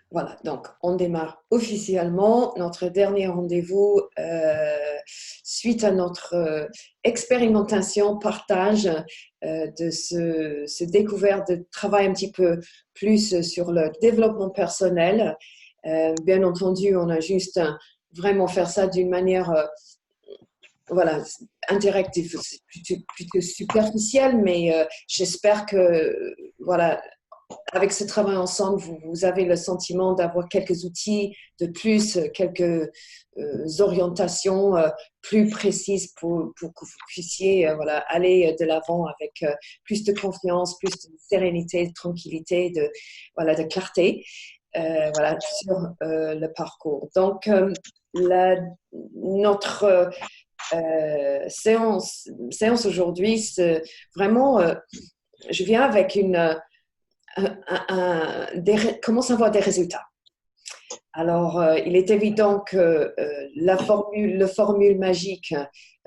Voilà, donc on démarre officiellement notre dernier rendez-vous suite à notre expérimentation, partage de ce découvert de travail un petit peu plus sur le développement personnel. Bien entendu, on a juste vraiment faire ça d'une manière voilà, interactive, plutôt superficielle, mais j'espère que voilà, avec ce travail ensemble, vous avez le sentiment d'avoir quelques outils de plus, quelques orientations plus précises pour que vous puissiez voilà, aller de l'avant avec plus de confiance, plus de sérénité, de tranquillité, voilà, de clarté voilà, sur le parcours. Donc, notre séance aujourd'hui, c'est vraiment, je viens avec commence à avoir des résultats. Alors, il est évident que le formule magique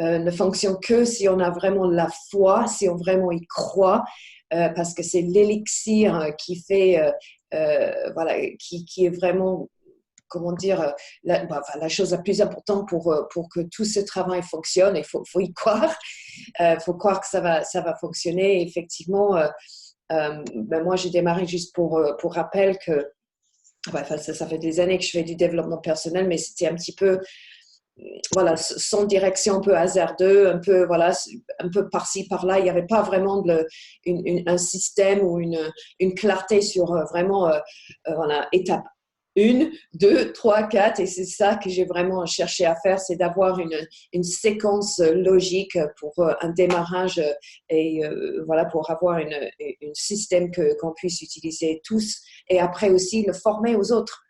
ne fonctionne que si on a vraiment la foi, si on vraiment y croit, parce que c'est l'élixir qui fait, voilà, qui est vraiment, comment dire, la chose la plus importante pour que tout ce travail fonctionne. Il faut y croire. Faut croire que ça va fonctionner. Effectivement, moi, j'ai démarré juste pour rappel que ça fait des années que je fais du développement personnel, mais c'était un petit peu, voilà, sans direction, un peu hasardeux, un peu, voilà, un peu par-ci, par-là. Il n'y avait pas vraiment un système ou une clarté sur vraiment, voilà, étape 1, 2, 3, 4, et c'est ça que j'ai vraiment cherché à faire, c'est d'avoir une séquence logique pour un démarrage et voilà, pour avoir un système qu'on puisse utiliser tous et après aussi le former aux autres.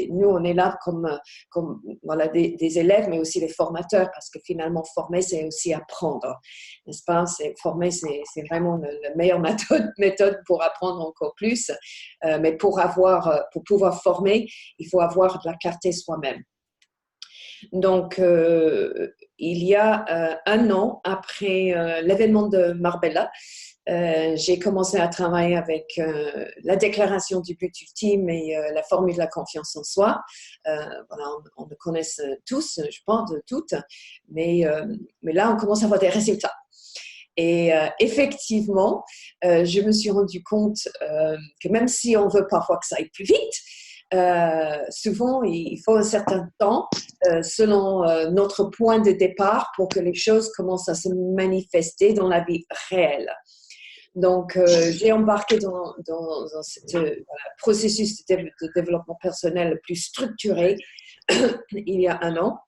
Nous, on est là comme voilà, des élèves, mais aussi des formateurs, parce que finalement, former, c'est aussi apprendre, n'est-ce pas? Former, c'est vraiment la meilleure méthode pour apprendre encore plus. Mais pour pouvoir former, il faut avoir de la clarté soi-même. Donc, il y a un an, après l'événement de Marbella, j'ai commencé à travailler avec la déclaration du but ultime et la formule de la confiance en soi. Voilà, on le connaît tous, je pense, toutes, mais là, on commence à avoir des résultats. Et effectivement, je me suis rendu compte que même si on veut parfois que ça aille plus vite, souvent, il faut un certain temps selon notre point de départ pour que les choses commencent à se manifester dans la vie réelle. Donc, j'ai embarqué dans ce processus de développement personnel plus structuré il y a un an,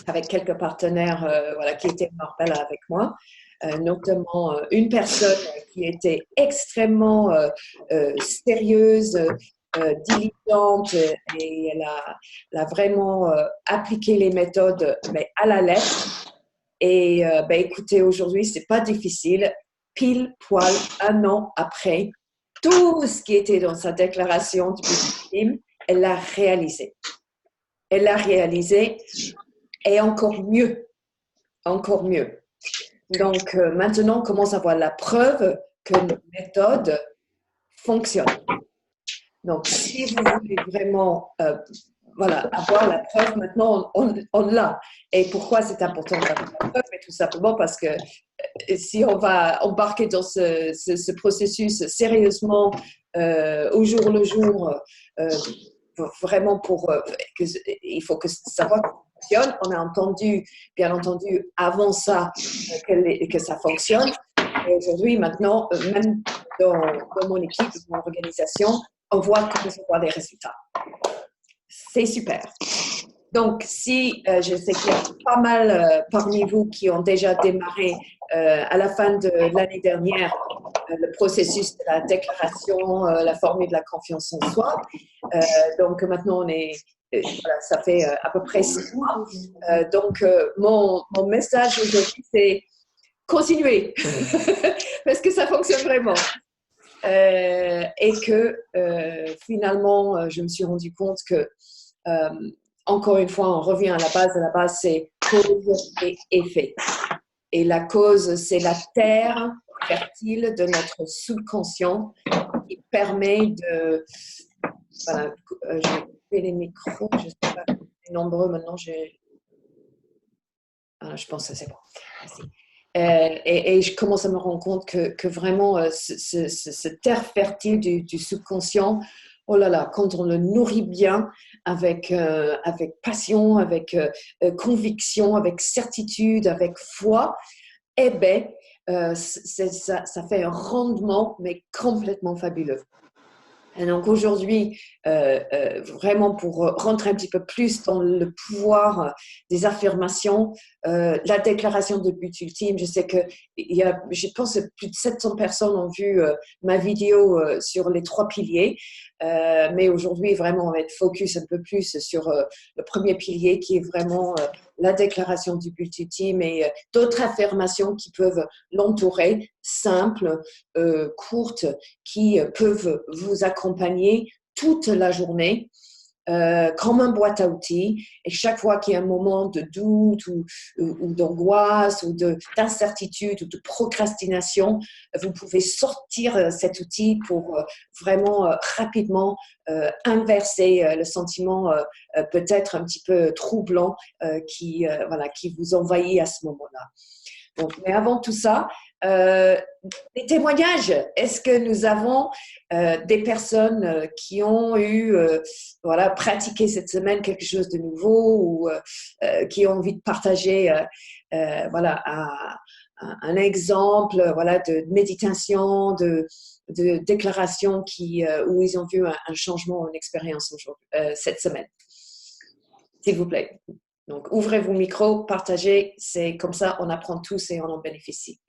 avec quelques partenaires voilà, qui étaient mortels avec moi, notamment une personne qui était extrêmement sérieuse, diligente, et elle a vraiment appliqué les méthodes, mais à la lettre. Et écoutez, aujourd'hui, c'est pas difficile. Pile poil un an après, tout ce qui était dans sa déclaration du but ultime, elle l'a réalisé. Elle l'a réalisé et encore mieux, encore mieux. Donc maintenant, on commence à voir la preuve que nos méthodes fonctionnent. Donc, si vous voulez vraiment voilà, avoir la preuve, maintenant, on l'a. Et pourquoi c'est important d'avoir la preuve? Mais tout simplement parce que si on va embarquer dans ce processus sérieusement au jour le jour, vraiment il faut que ça fonctionne. On a entendu, bien entendu, avant ça, que ça fonctionne. Et aujourd'hui, maintenant, même dans mon équipe, dans mon organisation, on voit comment on voit les résultats. C'est super. Donc, si je sais qu'il y a pas mal parmi vous qui ont déjà démarré à la fin de l'année dernière le processus de la déclaration, la formule de la confiance en soi. Donc, maintenant, voilà, ça fait à peu près 6 mois. Donc, mon message aujourd'hui, c'est continuer parce que ça fonctionne vraiment. Et que finalement, je me suis rendu compte que encore une fois, on revient à la base. La base, c'est cause et effet. Et la cause, c'est la terre fertile de notre subconscient qui permet Voilà, j'ai coupé les micros, je ne sais pas, c'est nombreux maintenant, je pense que c'est bon. Merci. Et je commence à me rendre compte que vraiment, cette terre fertile du subconscient, oh là là, quand on le nourrit bien, avec passion, avec conviction, avec certitude, avec foi, eh bien, ça fait un rendement, mais complètement fabuleux. Et donc aujourd'hui, vraiment pour rentrer un petit peu plus dans le pouvoir des affirmations, la déclaration de but ultime, je sais que je pense que plus de 700 personnes ont vu ma vidéo sur les 3 piliers, mais aujourd'hui vraiment on va être focus un peu plus sur le premier pilier qui est vraiment la déclaration du but ultime et d'autres affirmations qui peuvent l'entourer, simples, courtes, qui peuvent vous accompagner toute la journée, comme un boîte à outils. Et chaque fois qu'il y a un moment de doute ou d'angoisse ou d'incertitude ou de procrastination, vous pouvez sortir cet outil pour vraiment rapidement inverser le sentiment peut-être un petit peu troublant qui vous envahit à ce moment-là. Donc, mais avant tout ça, les témoignages. Est-ce que nous avons des personnes qui ont eu, pratiqué cette semaine quelque chose de nouveau ou qui ont envie de partager, un exemple, de méditation, de déclaration où ils ont vu un changement, une expérience aujourd'hui, cette semaine. S'il vous plaît. Donc, ouvrez vos micros, partagez, c'est comme ça, on apprend tous et on en bénéficie.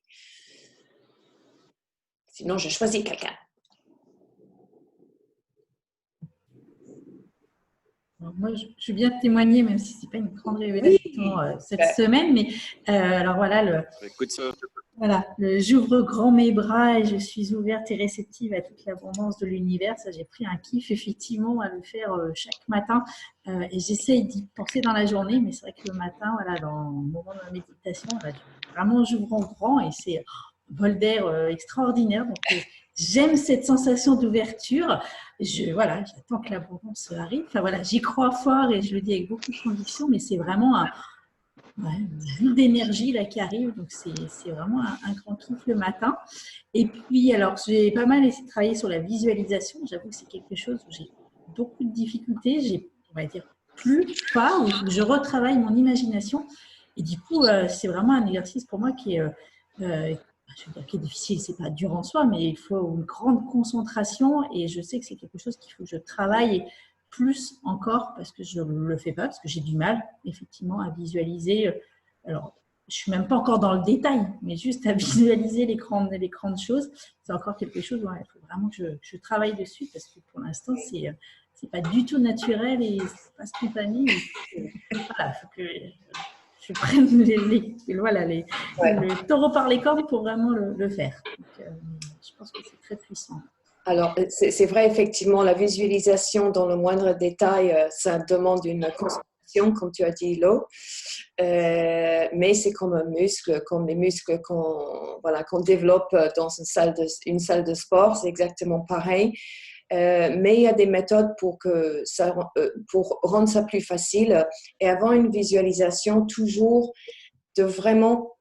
Sinon, je choisis quelqu'un. Alors moi, je viens de témoigner, même si ce n'est pas une grande révélation cette semaine, mais alors voilà, j'ouvre grand mes bras et je suis ouverte et réceptive à toute l'abondance de l'univers. Ça, j'ai pris un kiff effectivement à le faire chaque matin et j'essaye d'y penser dans la journée, mais c'est vrai que le matin, dans le moment de la méditation, vraiment j'ouvre en grand et c'est un vol d'air extraordinaire. Donc, j'aime cette sensation d'ouverture. J'attends que l'abondance arrive. J'y crois fort et je le dis avec beaucoup de conviction, mais c'est vraiment une bulle d'énergie qui arrive. Donc, c'est vraiment un grand kiff le matin. Et puis, alors, j'ai pas mal essayé de travailler sur la visualisation. J'avoue que c'est quelque chose où j'ai beaucoup de difficultés. On va dire, plus pas, où je retravaille mon imagination. Et du coup, c'est vraiment un exercice pour moi qui est je veux dire qui est difficile, c'est pas dur en soi, mais il faut une grande concentration et je sais que c'est quelque chose qu'il faut que je travaille plus encore parce que je ne le fais pas, parce que j'ai du mal effectivement à visualiser. Alors, je suis même pas encore dans le détail, mais juste à visualiser les grandes choses, c'est encore quelque chose où il faut vraiment que je travaille dessus parce que pour l'instant, c'est pas du tout naturel et c'est pas spontané. Il faut que je prenne le taureau par les cornes pour vraiment le faire. Donc, je pense que c'est très puissant. Alors, c'est vrai, effectivement, la visualisation dans le moindre détail, ça demande une concentration, comme tu as dit, Lo. Mais c'est comme un muscle, comme les muscles qu'on développe dans une salle de sport, c'est exactement pareil. Mais il y a des méthodes pour rendre ça plus facile et avoir une visualisation toujours de vraiment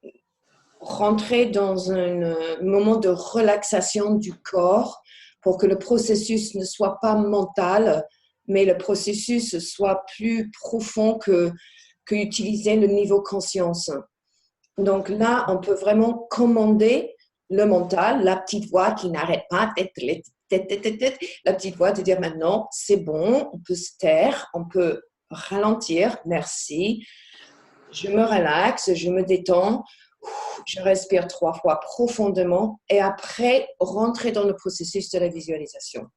rentrer dans un moment de relaxation du corps pour que le processus ne soit pas mental, mais le processus soit plus profond que utiliser le niveau conscience. Donc là, on peut vraiment commander le mental, la petite voix qui n'arrête pas, la petite voix de dire maintenant, c'est bon, on peut se taire, on peut ralentir, merci, je me relaxe, je me détends, je respire 3 fois profondément et après, rentrer dans le processus de la visualisation.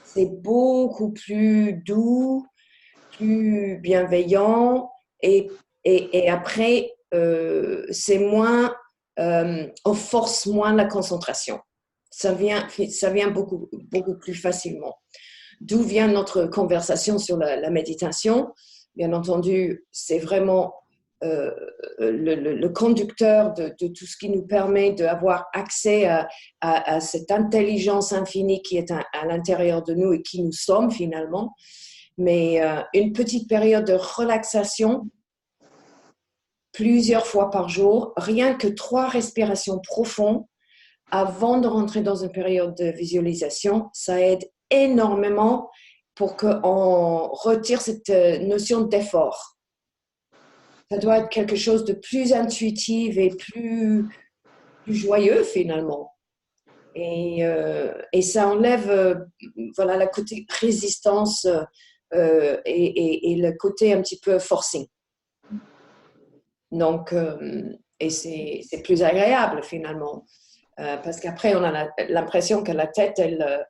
C'est beaucoup plus doux, plus bienveillant et après, c'est moins, on force moins la concentration. Ça vient beaucoup, beaucoup plus facilement. D'où vient notre conversation sur la méditation? Bien entendu, c'est vraiment le conducteur de tout ce qui nous permet d'avoir accès à cette intelligence infinie qui est à l'intérieur de nous et qui nous sommes finalement. Mais une petite période de relaxation, plusieurs fois par jour, rien que 3 respirations profondes avant de rentrer dans une période de visualisation, ça aide énormément pour qu'on retire cette notion d'effort. Ça doit être quelque chose de plus intuitif et plus joyeux finalement. Et ça enlève voilà, le côté résistance et le côté un petit peu forcing. Donc, et c'est plus agréable finalement. Parce qu'après, on a l'impression que la tête, elle,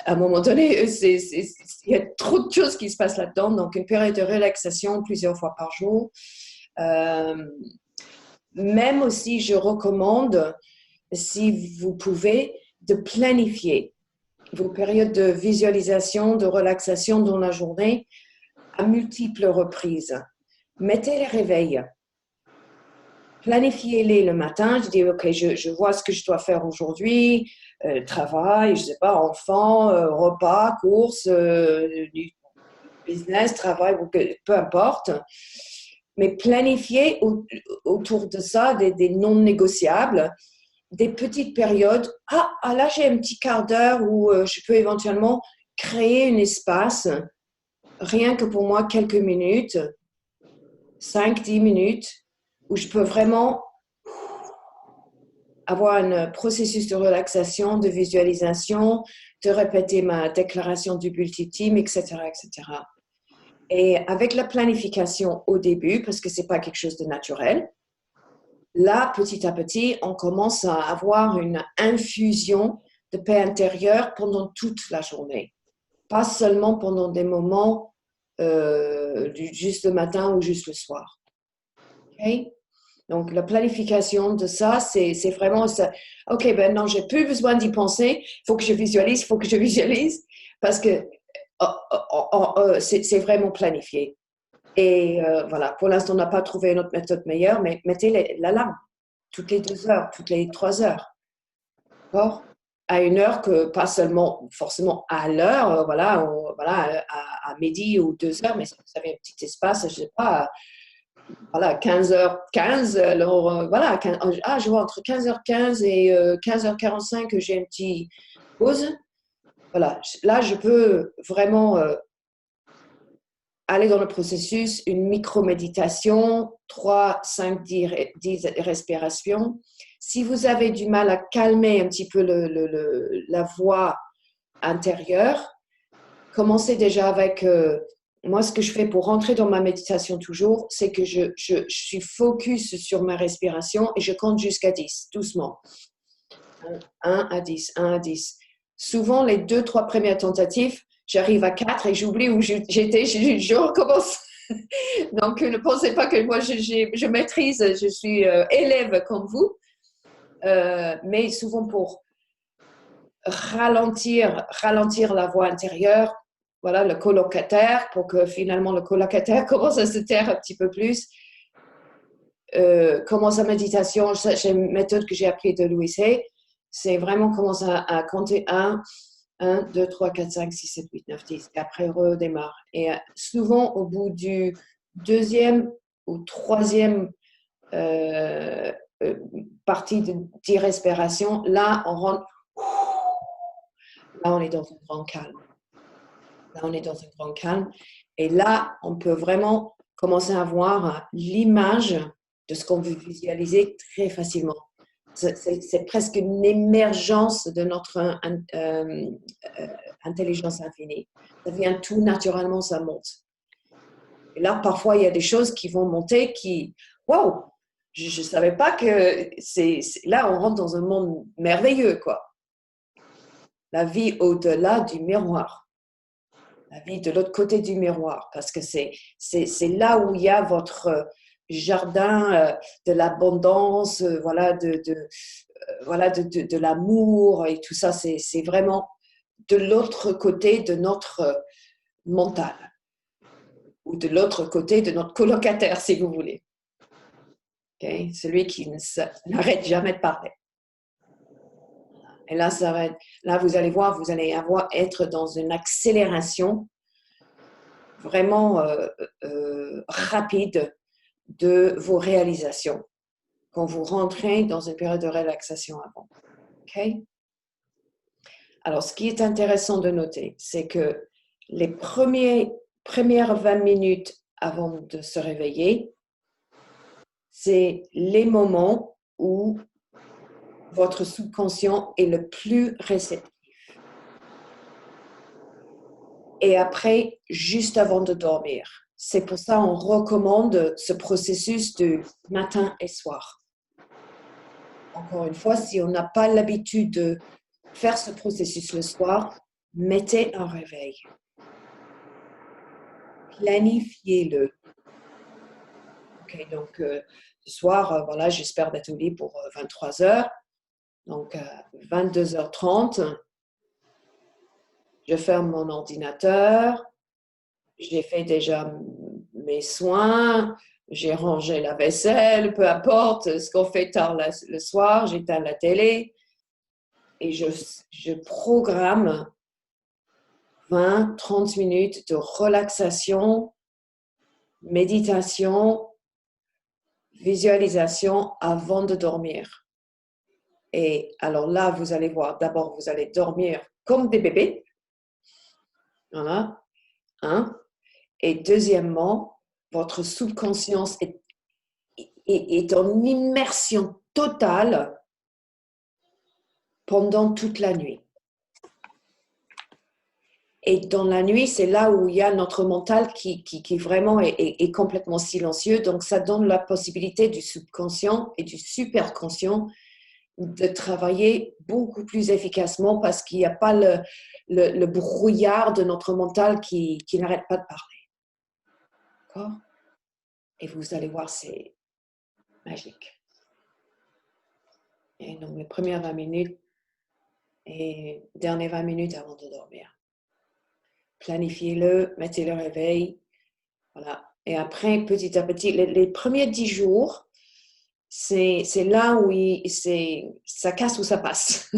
à un moment donné, il y a trop de choses qui se passent là-dedans. Donc, une période de relaxation plusieurs fois par jour. Même aussi, je recommande, si vous pouvez, de planifier vos périodes de visualisation, de relaxation dans la journée à multiples reprises. Mettez les réveils. Planifiez-les le matin. Je dis, OK, je vois ce que je dois faire aujourd'hui. Travail, je ne sais pas, enfant, repas, courses, business, travail, peu importe. Mais planifiez autour de ça des non négociables, des petites périodes. Ah là, j'ai un petit quart d'heure où je peux éventuellement créer un espace, rien que pour moi, quelques minutes, 5-10 minutes, où je peux vraiment avoir un processus de relaxation, de visualisation, de répéter ma déclaration du but ultime, etc., etc. Et avec la planification au début, parce que ce n'est pas quelque chose de naturel, là, petit à petit, on commence à avoir une infusion de paix intérieure pendant toute la journée. Pas seulement pendant des moments juste le matin ou juste le soir. Okay? Donc, la planification de ça, c'est vraiment ça. OK, ben non, j'ai plus besoin d'y penser. Il faut que je visualise, parce que c'est vraiment planifié. Et voilà, pour l'instant, on n'a pas trouvé une autre méthode meilleure, mais mettez l'alarme toutes les 2 heures, toutes les 3 heures. D'accord? À une heure que, pas seulement forcément à l'heure, voilà, à midi ou 2 heures, mais si vous avez un petit espace, je ne sais pas, voilà, 15h15, alors voilà, je vois entre 15h15 et 15h45 que j'ai une petite pause. Voilà, là, je peux vraiment aller dans le processus, une micro-méditation, 3, 5, 10 respirations. Si vous avez du mal à calmer un petit peu la voix intérieure, commencez déjà avec... moi, ce que je fais pour rentrer dans ma méditation toujours, c'est que je suis focus sur ma respiration et je compte jusqu'à 10, doucement. 1 à 10, 1 à 10. Souvent, les 2-3 premières tentatives, j'arrive à 4 et j'oublie où j'étais, je recommence. Donc, ne pensez pas que moi, je maîtrise, je suis élève comme vous. Mais souvent, pour ralentir la voix intérieure, voilà, le colocataire, pour que finalement le colocataire commence à se taire un petit peu plus. Commence sa méditation, c'est une méthode que j'ai appris de Louis Hay. C'est vraiment commencer à compter 1, 2, 3, 4, 5, 6, 7, 8, 9, 10. Et après, redémarre. Et souvent, au bout du 2e ou 3e partie de 10 respirations, là, on rentre. Là, on est dans un grand calme. Et là, on peut vraiment commencer à voir l'image de ce qu'on veut visualiser très facilement. C'est presque une émergence de notre intelligence infinie. Ça vient tout naturellement, ça monte. Et là, parfois, il y a des choses qui vont monter qui... Wow! Je ne savais pas que là, on rentre dans un monde merveilleux, quoi. La vie au-delà du miroir. La vie de l'autre côté du miroir, parce que c'est là où il y a votre jardin de l'abondance, voilà, de l'amour et tout ça. C'est vraiment de l'autre côté de notre mental, ou de l'autre côté de notre colocataire, si vous voulez. Okay? Celui qui n'arrête jamais de parler. Et là, là, vous allez voir, vous allez être dans une accélération vraiment rapide de vos réalisations quand vous rentrez dans une période de relaxation avant. Okay? Alors, ce qui est intéressant de noter, c'est que les premières 20 minutes avant de se réveiller, c'est les moments où votre subconscient est le plus réceptif. Et après, juste avant de dormir. C'est pour ça qu'on recommande ce processus de matin et soir. Encore une fois, si on n'a pas l'habitude de faire ce processus le soir, mettez un réveil. Planifiez-le. Okay, donc, ce soir, voilà, j'espère d'être au lit pour 23 h. Donc, 22h30, je ferme mon ordinateur. J'ai fait déjà mes soins. J'ai rangé la vaisselle, peu importe ce qu'on fait tard le soir. J'éteins la télé. Et je programme 20-30 minutes de relaxation, méditation, visualisation avant de dormir. Et alors là, vous allez voir, d'abord, vous allez dormir comme des bébés. Voilà. Et deuxièmement, votre subconscience est en immersion totale pendant toute la nuit. Et dans la nuit, c'est là où il y a notre mental qui vraiment est complètement silencieux. Donc, ça donne la possibilité du subconscient et du superconscient de travailler beaucoup plus efficacement parce qu'il n'y a pas le brouillard de notre mental qui n'arrête pas de parler. D'accord? Et vous allez voir, c'est magique. Et donc, les premières 20 minutes et dernières 20 minutes avant de dormir. Planifiez-le, mettez le réveil. Voilà. Et après, petit à petit, les premiers 10 jours, c'est là où ça casse ou ça passe.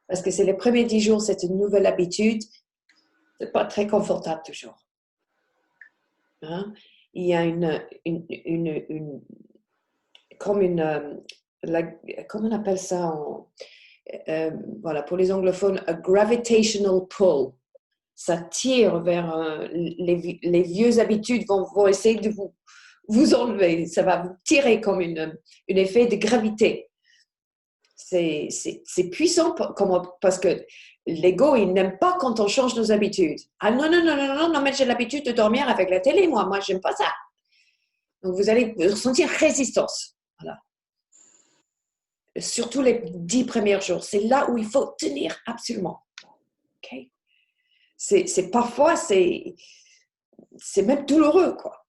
Parce que c'est les premiers 10 jours, c'est une nouvelle habitude. Ce n'est pas très confortable toujours. Hein? Il y a comment on appelle ça voilà, pour les anglophones, a gravitational pull. Ça tire vers les vieux habitudes vont essayer de vous enlever. Ça va vous tirer comme un effet de gravité. C'est puissant parce que l'ego, il n'aime pas quand on change nos habitudes. Ah non, non, non, non, non, non, mais j'ai l'habitude de dormir avec la télé, moi, j'aime pas ça. Donc, vous allez ressentir résistance. Voilà. Surtout les 10 premiers jours. C'est là où il faut tenir absolument. Okay? Parfois, c'est même douloureux, quoi.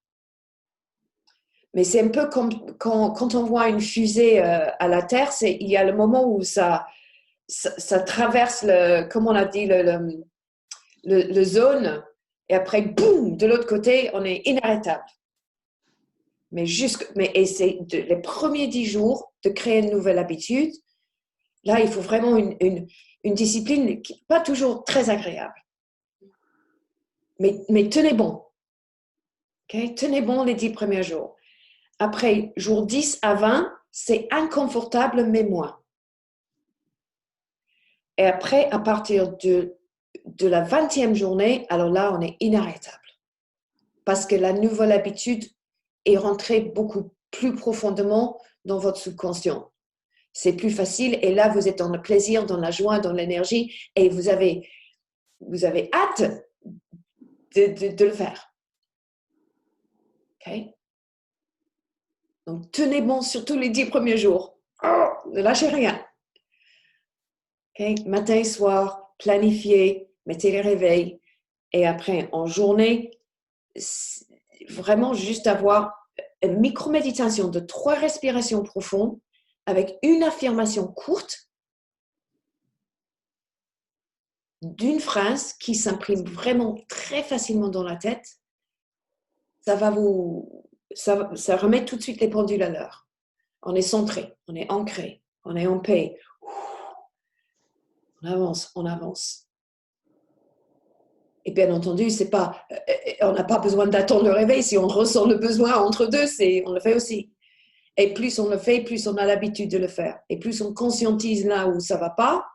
Mais c'est un peu comme quand on voit une fusée à la Terre, il y a le moment où ça traverse comme on a dit, le zone, et après, boum, de l'autre côté, on est inarrêtable. Mais c'est les premiers 10 jours de créer une nouvelle habitude. Là, il faut vraiment une discipline qui n'est pas toujours très agréable. Mais tenez bon. Okay? Tenez bon les 10 premiers jours. Après, jour 10 à 20, c'est inconfortable, mais moins. Et après, à partir de la 20e journée, alors là, on est inarrêtable. Parce que la nouvelle habitude est rentrée beaucoup plus profondément dans votre subconscient. C'est plus facile et là, vous êtes dans le plaisir, dans la joie, dans l'énergie et vous avez hâte de le faire. OK? Donc, tenez bon surtout les 10 premiers jours. Oh, ne lâchez rien. Okay? Matin et soir, planifiez, mettez les réveils. Et après, en journée, vraiment juste avoir une micro-méditation de 3 respirations profondes avec une affirmation courte d'une phrase qui s'imprime vraiment très facilement dans la tête. Ça va vous ça remet tout de suite les pendules à l'heure. On est centré, on est ancré, on est en paix. On avance, on avance. Et bien entendu, c'est pas, on n'a pas besoin d'attendre le réveil. Si on ressent le besoin entre deux, on le fait aussi. Et plus on le fait, plus on a l'habitude de le faire. Et plus on conscientise là où ça ne va pas,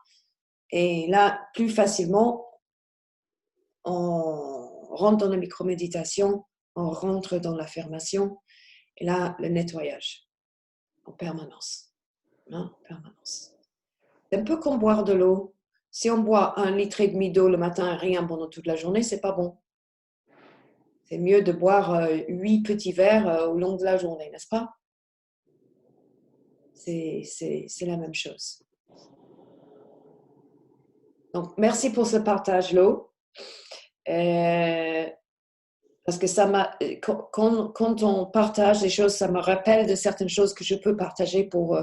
et là, plus facilement, on rentre dans la microméditation, on rentre dans l'affirmation, et là, le nettoyage en permanence. Hein, en permanence. C'est un peu comme boire de l'eau. Si on boit 1,5 litre d'eau le matin et rien pendant toute la journée, c'est pas bon. C'est mieux de boire 8 petits verres au long de la journée, n'est-ce pas? C'est la même chose. Donc, merci pour ce partage, Lo. Parce que quand on partage des choses, ça me rappelle de certaines choses que je peux partager pour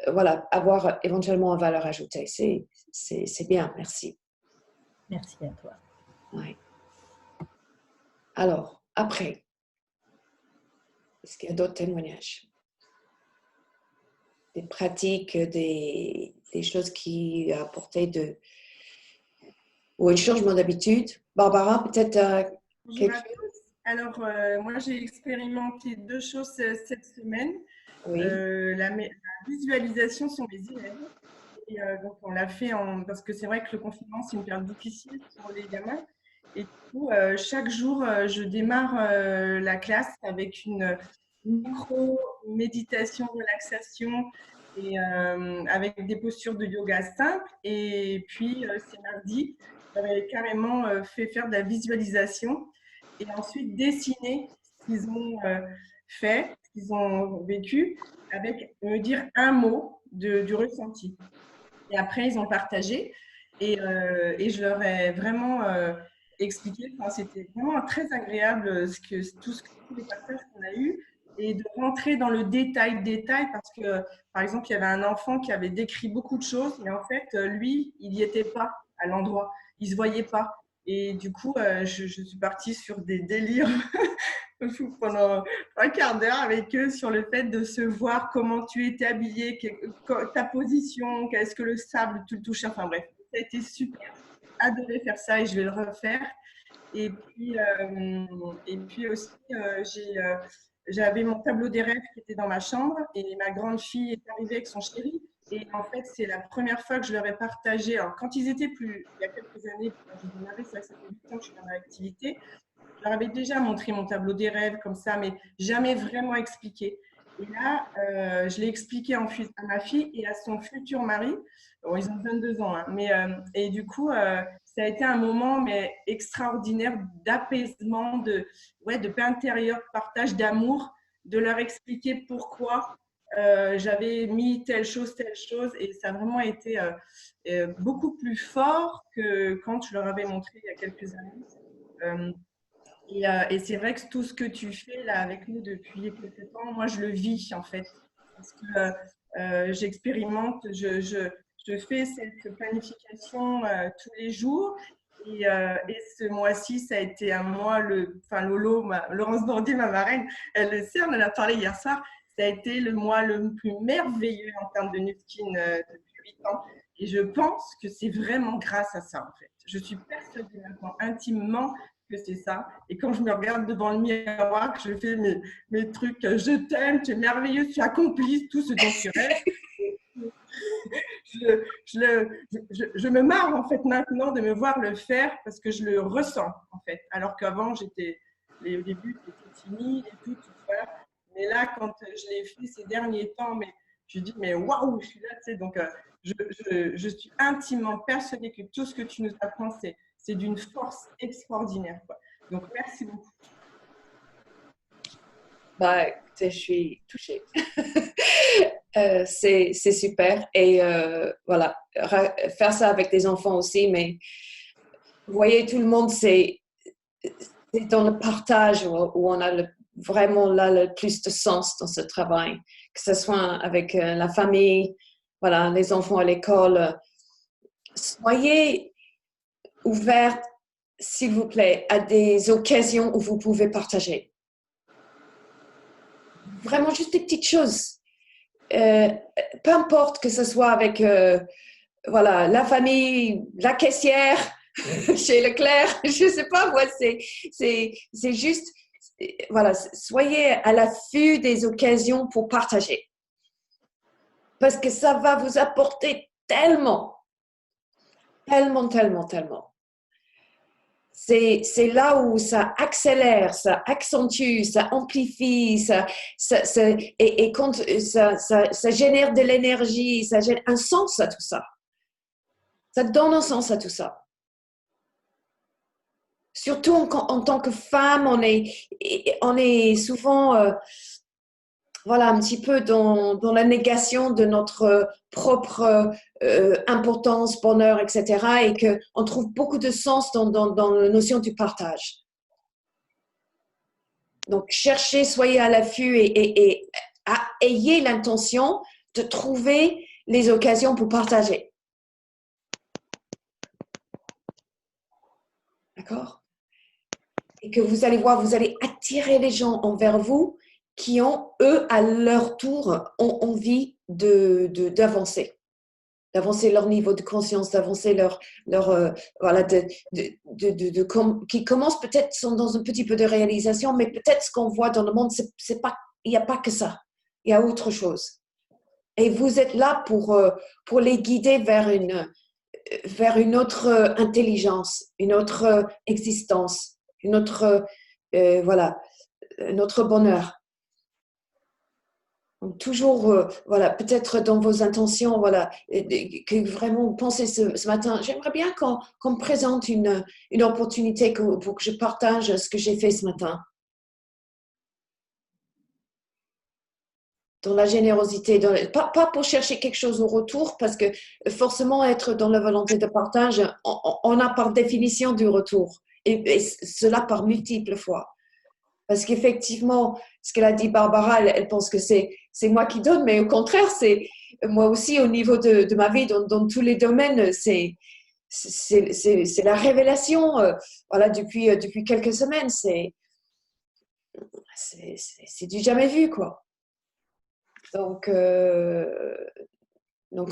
voilà, avoir éventuellement une valeur ajoutée. C'est bien, merci. Merci à toi. Ouais. Alors, après, est-ce qu'il y a d'autres témoignages? Des pratiques, des choses qui apportaient ou un changement d'habitude? Barbara, peut-être Bonjour à tous. Alors, moi, j'ai expérimenté 2 choses cette semaine. Oui. La visualisation sur mes élèves. Et donc, on l'a fait parce que c'est vrai que le confinement, c'est une période difficile pour les gamins. Et du coup, chaque jour, je démarre la classe avec une micro-méditation, relaxation et avec des postures de yoga simples. Et puis, c'est mardi, j'avais carrément fait faire de la visualisation et ensuite dessiner ce qu'ils ont fait, ce qu'ils ont vécu, avec me dire un mot du ressenti. Et après, ils ont partagé et je leur ai vraiment expliqué. Enfin, c'était vraiment très agréable tous les partages qu'on a eus et de rentrer dans le détail parce que, par exemple, il y avait un enfant qui avait décrit beaucoup de choses, mais en fait, lui, il n'y était pas à l'endroit, il ne se voyait pas. Et du coup, je suis partie sur des délires pendant un quart d'heure avec eux sur le fait de se voir comment tu étais habillé, ta position, qu'est-ce que le sable te touche. Enfin bref, ça a été super. Adoré faire ça et je vais le refaire. Et puis aussi, j'avais mon tableau des rêves qui était dans ma chambre et ma grande fille est arrivée avec son chéri. Et en fait, c'est la première fois que je leur ai partagé. Alors, quand ils étaient il y a quelques années, quand je démarrais, ça fait 8 ans que je suis dans l'activité, je leur avais déjà montré mon tableau des rêves comme ça, mais jamais vraiment expliqué. Et là, je l'ai expliqué à ma fille et à son futur mari. Bon, ils ont 22 ans, hein, et du coup, ça a été un moment mais extraordinaire d'apaisement, de paix intérieure, de partage d'amour, de leur expliquer pourquoi j'avais mis telle chose, et ça a vraiment été beaucoup plus fort que quand je leur avais montré il y a quelques années. Et c'est vrai que tout ce que tu fais là avec nous depuis quelques temps, moi je le vis en fait. Parce que j'expérimente, je fais cette planification tous les jours. Et ce mois-ci, ça a été un mois, Lolo, Laurence Bordier, ma marraine, elle le sait, on en a parlé hier soir, ça a été le mois le plus merveilleux en termes de Nutkin depuis 8 ans. Et je pense que c'est vraiment grâce à ça en fait. Je suis persuadée maintenant intimement que c'est ça. Et quand je me regarde devant le miroir, que je fais mes trucs, je t'aime, tu es merveilleux, tu accomplis tout ce dont tu rêves. Je me marre en fait maintenant de me voir le faire parce que je le ressens en fait. Alors qu'avant, au début, j'étais timide et tout ça. Mais là, quand je l'ai fait ces derniers temps, mais je dis, mais waouh, je suis là, tu sais. Donc, je suis intimement persuadée que tout ce que tu nous apprends, c'est d'une force extraordinaire, quoi. Donc, merci beaucoup. Bah, écoutez, je suis touchée. C'est super. Et voilà, faire ça avec des enfants aussi, mais vous voyez, tout le monde, c'est dans le partage où on a vraiment là le plus de sens dans ce travail, que ce soit avec la famille, voilà, les enfants à l'école. Soyez ouverts, s'il vous plaît, à des occasions où vous pouvez partager. vraiment juste des petites choses. Peu importe que ce soit avec voilà, la famille, la caissière chez Leclerc, je ne sais pas, moi, c'est juste, voilà, soyez à l'affût des occasions pour partager. Parce que ça va vous apporter tellement, tellement, tellement, tellement. C'est là où ça accélère, ça accentue, ça amplifie, et quand ça génère de l'énergie, ça génère un sens à tout ça. Ça donne un sens à tout ça. Surtout en tant que femme, on est souvent voilà, un petit peu dans la négation de notre propre importance, bonheur, etc. Et qu'on trouve beaucoup de sens dans la notion du partage. Donc, cherchez, soyez à l'affût et ayez l'intention de trouver les occasions pour partager. D'accord? Et que vous allez voir, vous allez attirer les gens envers vous qui ont, eux, à leur tour, ont envie d'avancer. D'avancer leur niveau de conscience, d'avancer voilà, qui commencent peut-être, sont dans un petit peu de réalisation, mais peut-être ce qu'on voit dans le monde, c'est pas, il n'y a pas que ça. Il y a autre chose. Et vous êtes là pour les guider vers une autre intelligence, une autre existence, une autre, voilà, notre bonheur. Donc, toujours, voilà, peut-être dans vos intentions, voilà, que vraiment vous pensez ce matin, j'aimerais bien qu'on me présente une opportunité pour que je partage ce que j'ai fait ce matin. Dans la générosité, pas pour chercher quelque chose au retour, parce que forcément, être dans la volonté de partage, on a par définition du retour, et cela par multiples fois. Parce qu'effectivement, ce qu'elle a dit Barbara, elle pense que c'est moi qui donne, mais au contraire, c'est moi aussi au niveau de ma vie, dans tous les domaines, c'est la révélation. Voilà, depuis quelques semaines, c'est du jamais vu, quoi. Donc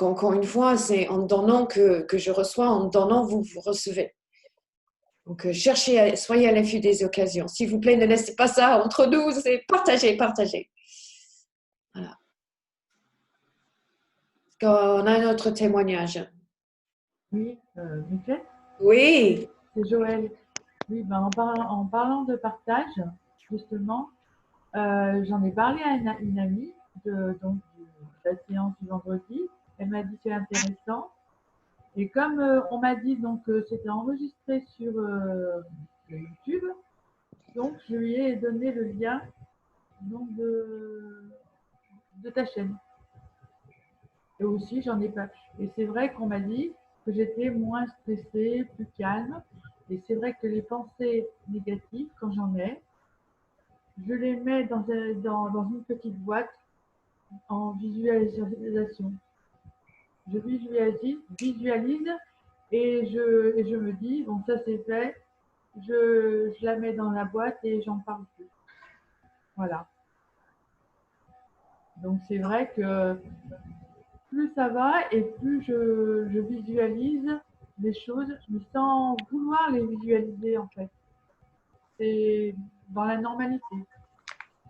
encore une fois, c'est en donnant que je reçois, en donnant, vous recevez. Donc, soyez à l'affût des occasions. S'il vous plaît, ne laissez pas ça entre nous, c'est partager, partager. Voilà. On a un autre témoignage. Oui, Michel. Oui. C'est Joël. Oui, ben en parlant de partage, justement, j'en ai parlé à une amie de la séance du vendredi. Elle m'a dit c'est intéressant. Et comme on m'a dit donc c'était enregistré sur YouTube, donc je lui ai donné le lien donc, de ta chaîne. Et aussi j'en ai pas. Et c'est vrai qu'on m'a dit que j'étais moins stressée, plus calme. Et c'est vrai que les pensées négatives, quand j'en ai, je les mets dans une petite boîte en visualisation. Je visualise et je me dis, bon, ça c'est fait, je la mets dans la boîte et j'en parle plus. Voilà. Donc c'est vrai que plus ça va et plus je visualise les choses, mais sans vouloir les visualiser en fait. C'est dans la normalité.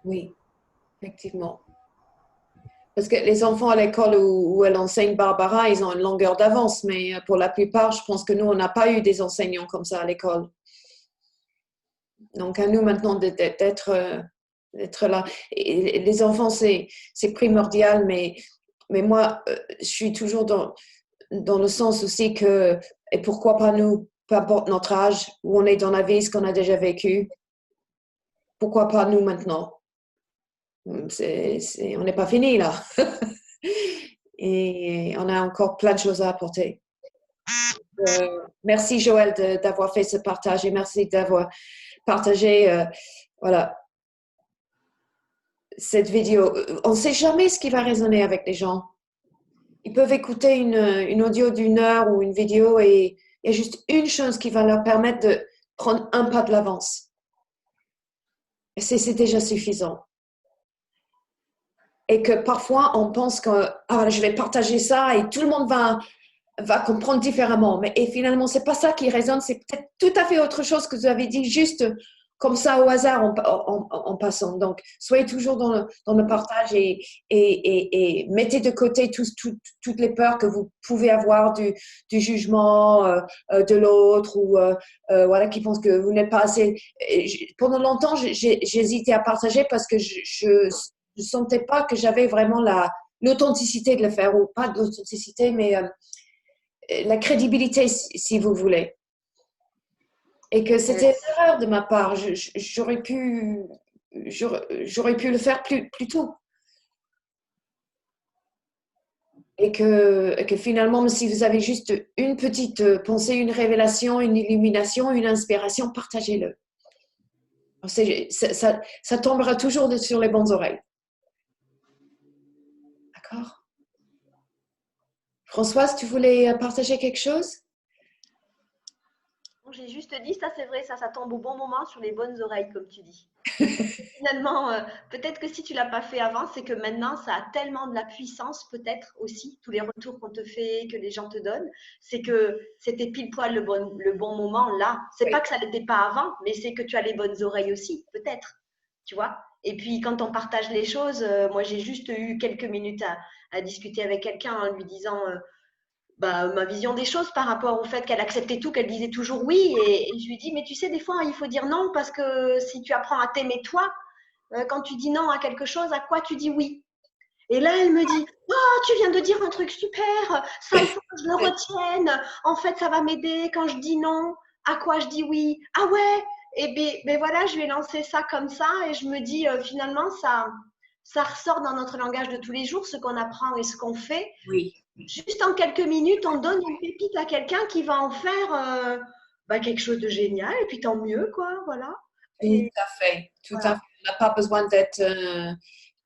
Oui, effectivement. Parce que les enfants à l'école où elle enseigne Barbara, ils ont une longueur d'avance, mais pour la plupart, je pense que nous, on n'a pas eu des enseignants comme ça à l'école. Donc, à nous maintenant d'être là. Et les enfants, c'est primordial, mais moi, je suis toujours dans le sens aussi que, et pourquoi pas nous, peu importe notre âge, où on est dans la vie, ce qu'on a déjà vécu, pourquoi pas nous maintenant? On n'est pas fini là. Et on a encore plein de choses à apporter. Merci Joël d'avoir fait ce partage et merci d'avoir partagé voilà, cette vidéo. On ne sait jamais ce qui va résonner avec les gens. Ils peuvent écouter une audio d'une heure ou une vidéo et il y a juste une chose qui va leur permettre de prendre un pas de l'avance. Et c'est déjà suffisant. et que parfois on pense que je vais partager ça et tout le monde va comprendre différemment. Et finalement, c'est pas ça qui résonne, c'est peut-être tout à fait autre chose que vous avez dit, juste comme ça au hasard en passant. Donc, soyez toujours dans le partage et mettez de côté toutes les peurs que vous pouvez avoir du jugement de l'autre ou voilà, qui pense que vous n'êtes pas assez. Pendant longtemps, j'hésitais à partager parce que je sentais pas que j'avais vraiment l'authenticité de le faire, ou pas de l'authenticité, mais la crédibilité, si vous voulez. Et que c'était une erreur de ma part. J'aurais pu le faire plus tôt. Et que finalement, si vous avez juste une petite pensée, une révélation, une illumination, une inspiration, partagez-le. Ça tombera toujours sur les bonnes oreilles. D'accord? Françoise, tu voulais partager quelque chose? J'ai juste dit, ça c'est vrai, ça tombe au bon moment sur les bonnes oreilles, comme tu dis. Finalement, peut-être que si tu ne l'as pas fait avant, c'est que maintenant, ça a tellement de la puissance, peut-être aussi, tous les retours qu'on te fait, que les gens te donnent, c'est que c'était pile poil le bon moment là. C'est pas que ça n'était pas avant, mais c'est que tu as les bonnes oreilles aussi, peut-être, tu vois. Et puis, quand on partage les choses, moi, j'ai juste eu quelques minutes à discuter avec quelqu'un en lui disant ma vision des choses par rapport au fait qu'elle acceptait tout, qu'elle disait toujours oui. Et je lui dis, mais tu sais, des fois, il faut dire non parce que si tu apprends à t'aimer toi, quand tu dis non à quelque chose, à quoi tu dis oui? Et là, elle me dit, oh, tu viens de dire un truc super, ça, il faut que je le retienne. En fait, ça va m'aider quand je dis non, à quoi je dis oui. Ah ouais? Et ben voilà, je vais lancer ça comme ça et je me dis, finalement, ça ressort dans notre langage de tous les jours, ce qu'on apprend et ce qu'on fait. Oui. Juste en quelques minutes, on donne une pépite à quelqu'un qui va en faire quelque chose de génial, et puis tant mieux, quoi, voilà. Tout à fait. On n'a pas besoin d'être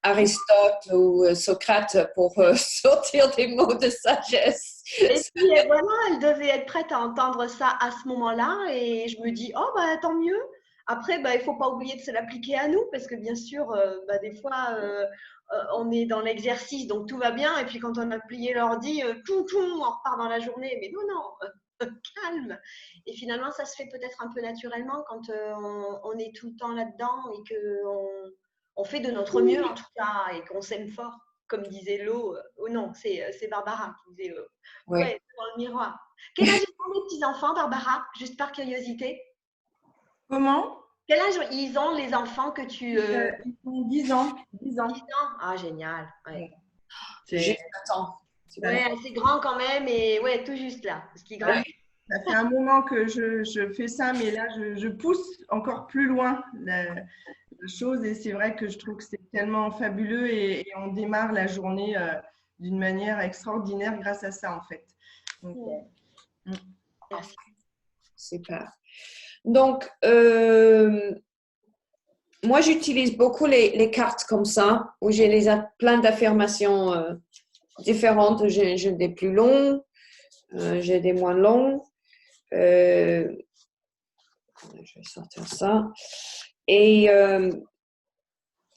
Aristote ou Socrate pour sortir des mots de sagesse. Et puis voilà, elle devait être prête à entendre ça à ce moment-là, et je me dis, oh, tant mieux. Après, il ne faut pas oublier de se l'appliquer à nous, parce que bien sûr, des fois, on est dans l'exercice, donc tout va bien. Et puis quand on a plié l'ordi, on repart dans la journée. Mais non, calme. Et finalement, ça se fait peut-être un peu naturellement quand on est tout le temps là-dedans et qu'on fait de notre mieux, en tout cas, et qu'on s'aime fort. Comme disait Lo, oh non, c'est Barbara qui disait, ouais, dans le miroir. Quel âge ont les petits-enfants, Barbara? Juste par curiosité. Comment? Quel âge ils ont, les enfants que tu… Ils ont 10 ans. 10 ans. 10 ans. Ah, génial. Ouais. Juste attends. Ouais, assez grand quand même, et ouais, tout juste là. Parce qu'il grandit. Ça fait un moment que je fais ça, mais là, je pousse encore plus loin la chose. Et c'est vrai que je trouve que c'est tellement fabuleux et on démarre la journée d'une manière extraordinaire grâce à ça, en fait. Donc, Merci. Super. Donc, moi, j'utilise beaucoup les cartes comme ça, où j'ai plein d'affirmations différentes. J'ai des plus longs, j'ai des moins longs. Je vais sortir ça. Et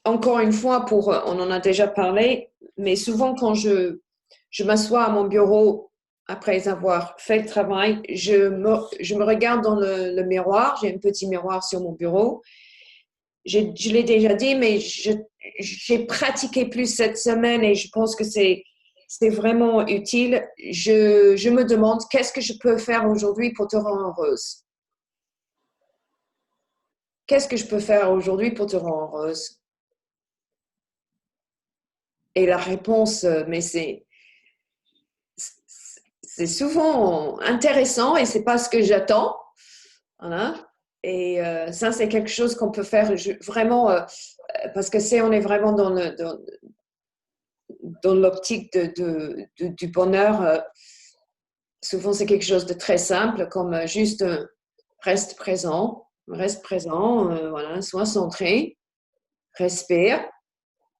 encore une fois, on en a déjà parlé, mais souvent quand je m'assois à mon bureau après avoir fait le travail, je me regarde dans le miroir. J'ai un petit miroir sur mon bureau. Je l'ai déjà dit, mais j'ai pratiqué plus cette semaine et je pense que c'est vraiment utile. Je me demande qu'est-ce que je peux faire aujourd'hui pour te rendre heureuse? Qu'est-ce que je peux faire aujourd'hui pour te rendre heureuse? Et la réponse, mais c'est souvent intéressant et c'est pas ce que j'attends. Voilà. Et ça, c'est quelque chose qu'on peut faire vraiment parce que on est vraiment dans l'optique du bonheur. Souvent, c'est quelque chose de très simple, comme juste reste présent, voilà, sois centré, respire.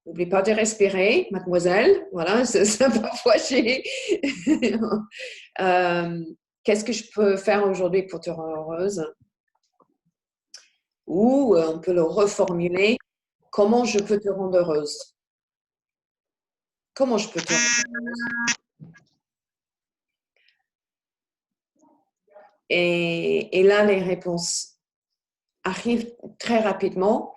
N'oublie pas de respirer, mademoiselle. Voilà, ça parfois qu'est-ce que je peux faire aujourd'hui pour te rendre heureuse? Ou on peut le reformuler, comment je peux te rendre heureuse? Comment je peux te rendre heureuse? Et là, les réponses arrivent très rapidement.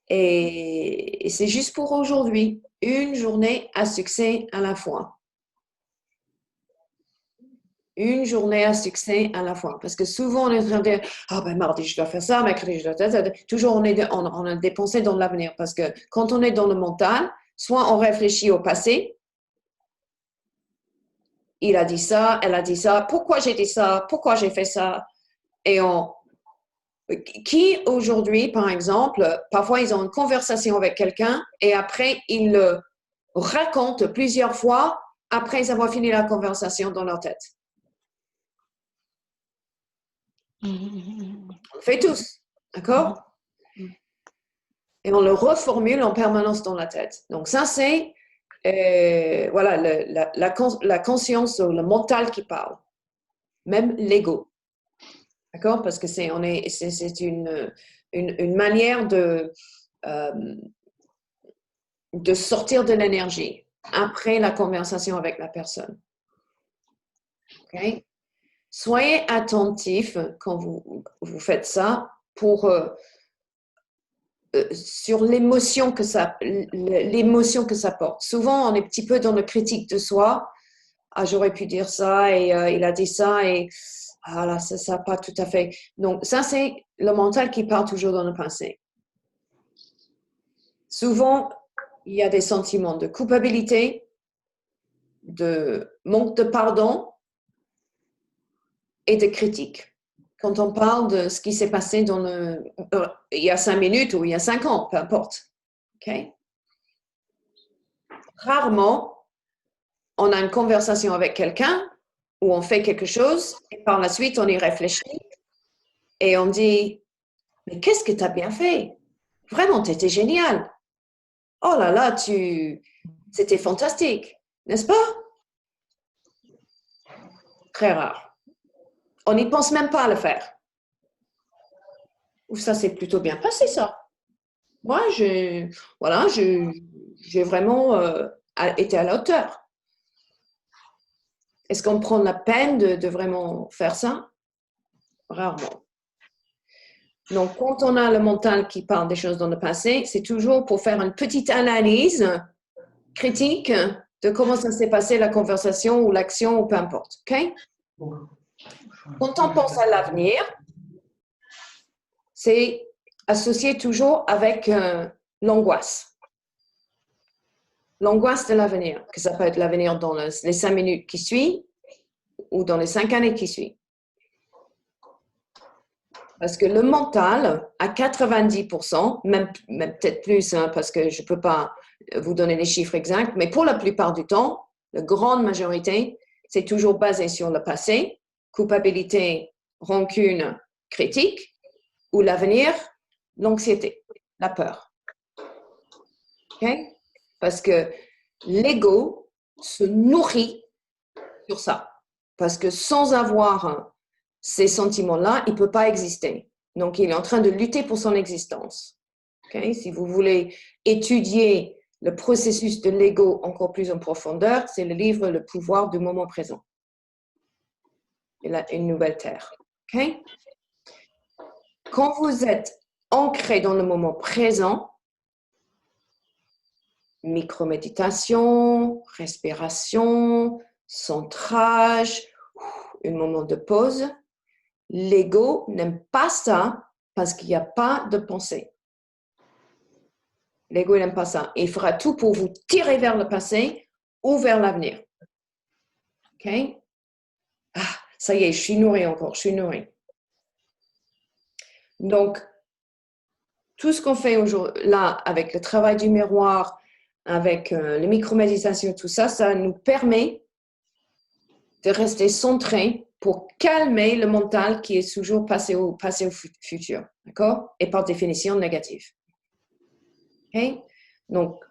Et c'est juste pour aujourd'hui. Une journée à succès à la fois. Une journée à succès à la fois. Parce que souvent, on est en train de dire, ah ben mardi, je dois faire ça, mercredi, je dois faire ça. Toujours, on a dépensé dans l'avenir. Parce que quand on est dans le mental, soit on réfléchit au passé, il a dit ça, elle a dit ça, pourquoi j'ai dit ça, pourquoi j'ai fait ça. Et qui aujourd'hui, par exemple, parfois ils ont une conversation avec quelqu'un et après ils le racontent plusieurs fois après avoir fini la conversation dans leur tête. On le fait tous, d'accord? Et on le reformule en permanence dans la tête. Donc ça, c'est voilà, la conscience ou le mental qui parle. Même l'ego. D'accord? Parce que c'est une manière de sortir de l'énergie après la conversation avec la personne. Okay? Soyez attentifs quand vous faites ça pour sur l'émotion que ça porte. Souvent, on est un petit peu dans le critique de soi. Ah, j'aurais pu dire ça et il a dit ça et ah là, ça n'a pas tout à fait. Donc, ça, c'est le mental qui part toujours dans le passé. Souvent, il y a des sentiments de culpabilité, de manque de pardon et de critique. Quand on parle de ce qui s'est passé il y a 5 minutes ou il y a 5 ans, peu importe. Okay? Rarement, on a une conversation avec quelqu'un où on fait quelque chose et par la suite, on y réfléchit et on dit « Mais qu'est-ce que tu as bien fait? Vraiment, tu étais génial. Oh là là, c'était fantastique, n'est-ce pas? » Très rare. On n'y pense même pas à le faire. Ou ça s'est plutôt bien passé, ça. Moi, j'ai vraiment été à la hauteur. Est-ce qu'on prend la peine de vraiment faire ça? Rarement. Donc, quand on a le mental qui parle des choses dans le passé, c'est toujours pour faire une petite analyse critique de comment ça s'est passé, la conversation ou l'action ou peu importe. Okay? Quand on pense à l'avenir, c'est associé toujours avec l'angoisse. L'angoisse de l'avenir, que ça peut être l'avenir dans les 5 minutes qui suivent ou dans les 5 années qui suivent. Parce que le mental, à 90%, même peut-être plus, hein, parce que je ne peux pas vous donner les chiffres exacts, mais pour la plupart du temps, la grande majorité, c'est toujours basé sur le passé, culpabilité, rancune, critique, ou l'avenir, l'anxiété, la peur. Okay? Parce que l'ego se nourrit sur ça. Parce que sans avoir ces sentiments-là, il ne peut pas exister. Donc, il est en train de lutter pour son existence. Okay? Si vous voulez étudier le processus de l'ego encore plus en profondeur, c'est le livre Le pouvoir du moment présent. Et là, une nouvelle terre. Okay? Quand vous êtes ancré dans le moment présent, micro-méditation, respiration, centrage, un moment de pause, l'ego n'aime pas ça parce qu'il n'y a pas de pensée. L'ego n'aime pas ça. Il fera tout pour vous tirer vers le passé ou vers l'avenir. OK? Ah, ça y est, je suis nourrie encore, je suis nourrie. Donc, tout ce qu'on fait aujourd'hui, là, avec le travail du miroir, avec les micro-méditations, tout ça, ça nous permet de rester centré pour calmer le mental qui est toujours passé au futur. D'accord? Et par définition négatif. OK? Donc,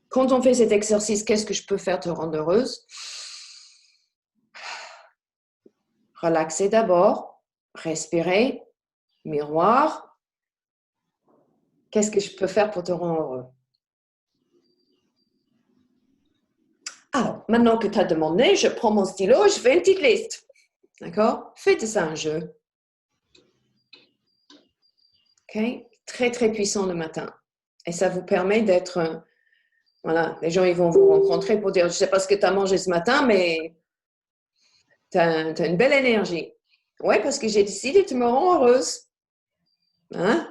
quand on fait cet exercice, qu'est-ce que je peux faire te rendre heureuse? Relaxer d'abord, respirer, miroir. Qu'est-ce que je peux faire pour te rendre heureux? Alors, maintenant que tu as demandé, je prends mon stylo, je fais une petite liste. D'accord? Faites ça un jeu. OK? Très, très puissant le matin. Et ça vous permet d'être... voilà, les gens, ils vont vous rencontrer pour dire, je ne sais pas ce que tu as mangé ce matin, mais tu as une belle énergie. Oui, parce que j'ai décidé, tu me rends heureuse. Hein?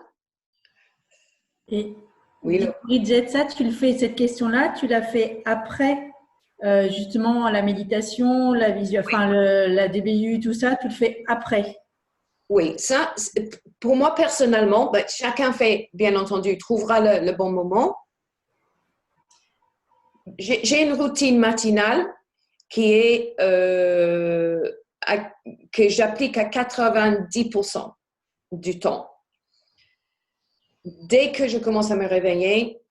Et Oui, du coup, Bridget, ça, tu le fais, cette question-là, tu l'as fait après justement la méditation, la visio, enfin la DBU, tout ça, tu le fais après. oui, ça, pour moi personnellement, ben, chacun fait, bien entendu, trouvera le bon moment. J'ai une routine matinale qui est que j'applique à 90% du temps. Dès que je commence à me réveiller,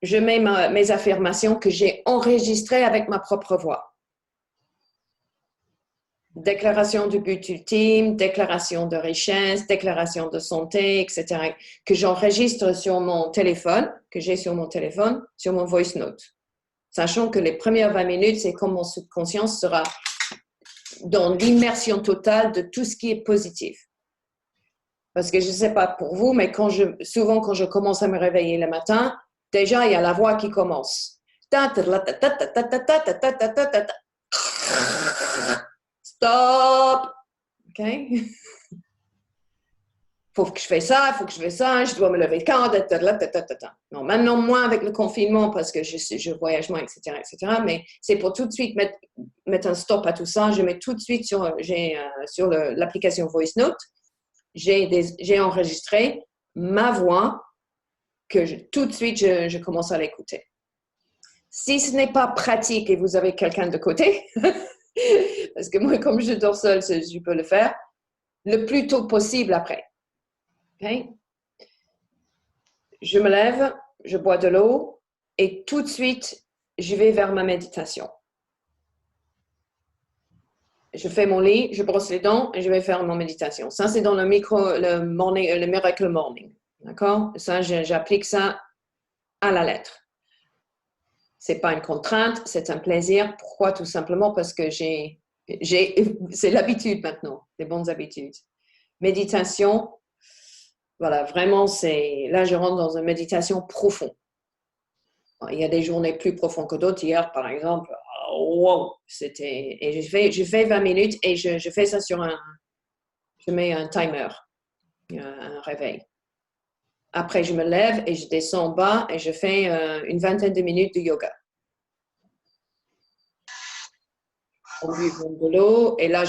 je mets mes affirmations que j'ai enregistrées avec ma propre voix. Déclaration du but ultime, déclaration de richesse, déclaration de santé, etc., que j'enregistre sur mon téléphone, que j'ai sur mon téléphone, sur mon voice note. Sachant que les premières 20 minutes, c'est comme mon subconscient sera dans l'immersion totale de tout ce qui est positif. Parce que je ne sais pas pour vous, mais souvent quand je commence à me réveiller le matin, déjà, il y a la voix qui commence. Stop! OK? Faut que je fasse ça, il faut que je fasse ça, je dois me lever quand, non, maintenant moins avec le confinement parce que je voyage moins, etc., etc. Mais c'est pour tout de suite mettre un stop à tout ça. Je mets tout de suite sur l'application Voice Note, j'ai enregistré ma voix que tout de suite je commence à l'écouter. Si ce n'est pas pratique et vous avez quelqu'un de côté, parce que moi, comme je dors seule, je peux le faire, le plus tôt possible après. Okay? Je me lève, je bois de l'eau et tout de suite, je vais vers ma méditation. Je fais mon lit, je brosse les dents et je vais faire mon méditation. Ça, c'est dans le Miracle Morning. D'accord? Ça, j'applique ça à la lettre. Ce n'est pas une contrainte, c'est un plaisir. Pourquoi? Tout simplement parce que c'est l'habitude maintenant, des bonnes habitudes. Méditation, voilà, vraiment, là, je rentre dans une méditation profonde. Il y a des journées plus profondes que d'autres. Hier, par exemple, wow, et je fais 20 minutes et je fais ça je mets un timer, un réveil. Après, je me lève et je descends en bas et je fais une vingtaine de minutes de yoga. En buvant de l'eau et là,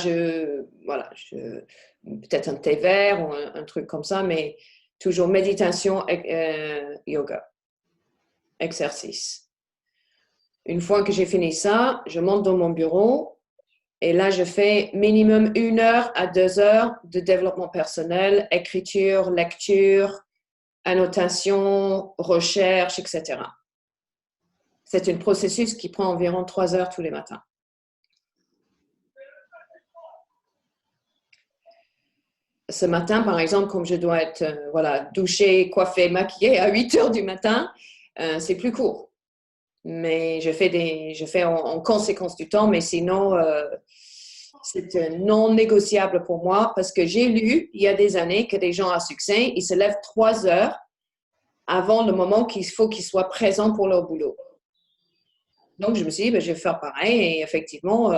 peut-être un thé vert ou un truc comme ça, mais toujours méditation, yoga, exercice. Une fois que j'ai fini ça, je monte dans mon bureau et là, je fais minimum 1 heure à 2 heures de développement personnel, écriture, lecture, annotation, recherche, etc. C'est un processus qui prend environ 3 heures tous les matins. Ce matin, par exemple, comme je dois être douchée, coiffée, maquillée à 8 heures du matin, c'est plus court. Mais je fais en conséquence du temps, mais sinon, c'est non négociable pour moi parce que j'ai lu il y a des années que des gens à succès, ils se lèvent 3 heures avant le moment qu'il faut qu'ils soient présents pour leur boulot. Donc, je me suis dit, je vais faire pareil et effectivement,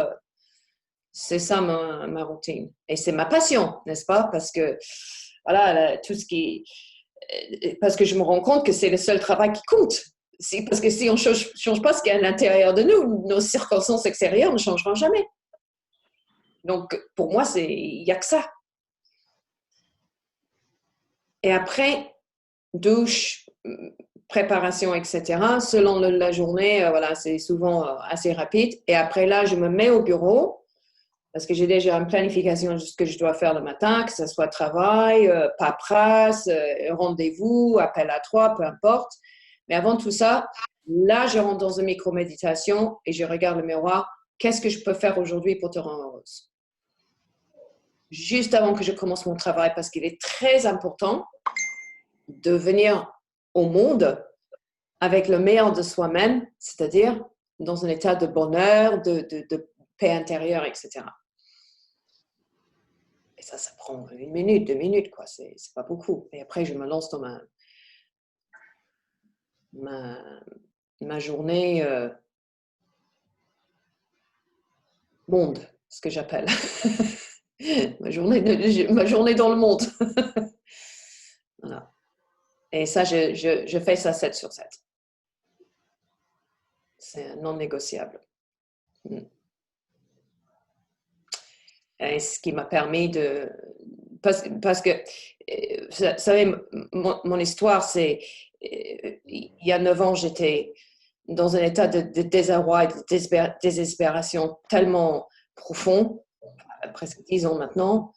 c'est ça ma routine. Et c'est ma passion, n'est-ce pas? Parce que, voilà, parce que je me rends compte que c'est le seul travail qui compte. Parce que si on ne change pas ce qu'il y a à l'intérieur de nous, nos circonstances extérieures ne changeront jamais. Donc, pour moi, il n'y a que ça. Et après, douche, préparation, etc. Selon la journée, c'est souvent assez rapide. Et après là, je me mets au bureau parce que j'ai déjà une planification de ce que je dois faire le matin, que ce soit travail, paperasse, rendez-vous, appel à 3, peu importe. Mais avant tout ça, là, je rentre dans une micro-méditation et je regarde le miroir. Qu'est-ce que je peux faire aujourd'hui pour te rendre heureuse? Juste avant que je commence mon travail, parce qu'il est très important de venir au monde avec le meilleur de soi-même, c'est-à-dire dans un état de bonheur, de paix intérieure, etc. Et ça prend 1 minute, 2 minutes, quoi. C'est pas beaucoup. Et après, je me lance dans ma journée monde, ce que j'appelle. ma journée dans le monde. Voilà. Et ça, je fais ça 7 sur 7. C'est non négociable. Et ce qui m'a permis de... Parce que, vous savez, mon histoire, c'est... Il y a 9 ans, j'étais dans un état de désarroi et de désespération tellement profond, presque 10 ans maintenant.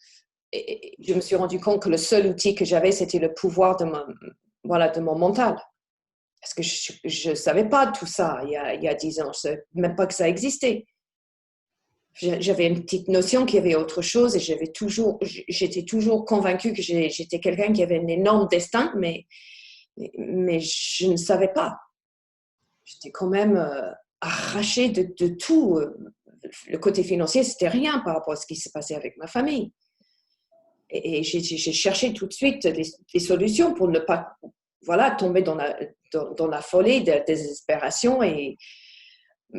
Et je me suis rendu compte que le seul outil que j'avais, c'était le pouvoir de mon mental. Parce que je ne savais pas tout ça il y a 10 ans. Je ne savais même pas que ça existait. J'avais une petite notion qu'il y avait autre chose et j'étais toujours convaincue que j'étais quelqu'un qui avait un énorme destin, mais je ne savais pas. J'étais quand même arrachée de tout. Le côté financier, c'était rien par rapport à ce qui s'est passé avec ma famille. Et j'ai cherché tout de suite les solutions pour ne pas tomber dans la folie de la désespération et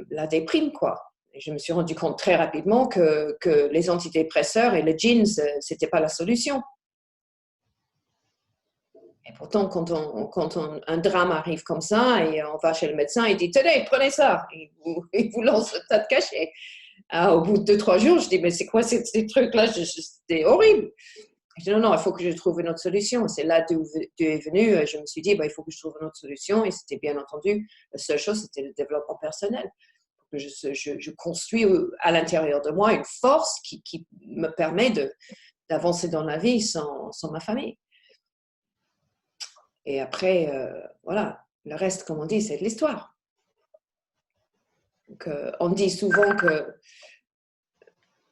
la déprime, quoi. Et je me suis rendu compte très rapidement que les antidépresseurs et le jeans, c'était pas la solution. Et pourtant, quand un drame arrive comme ça et on va chez le médecin, il dit « Tenez, prenez ça !» Il vous lance un tas de cachets. Au bout de 2-3 jours, je dis « Mais c'est quoi ces trucs-là? C'était horrible !» Je dis « Non, il faut que je trouve une autre solution. » C'est là d'où est venu. Je me suis dit « Il faut que je trouve une autre solution. » Et c'était bien entendu, la seule chose, c'était le développement personnel. Je construis à l'intérieur de moi une force qui me permet d'avancer dans la vie sans ma famille. Et après, le reste, comme on dit, c'est de l'histoire. Donc, on dit souvent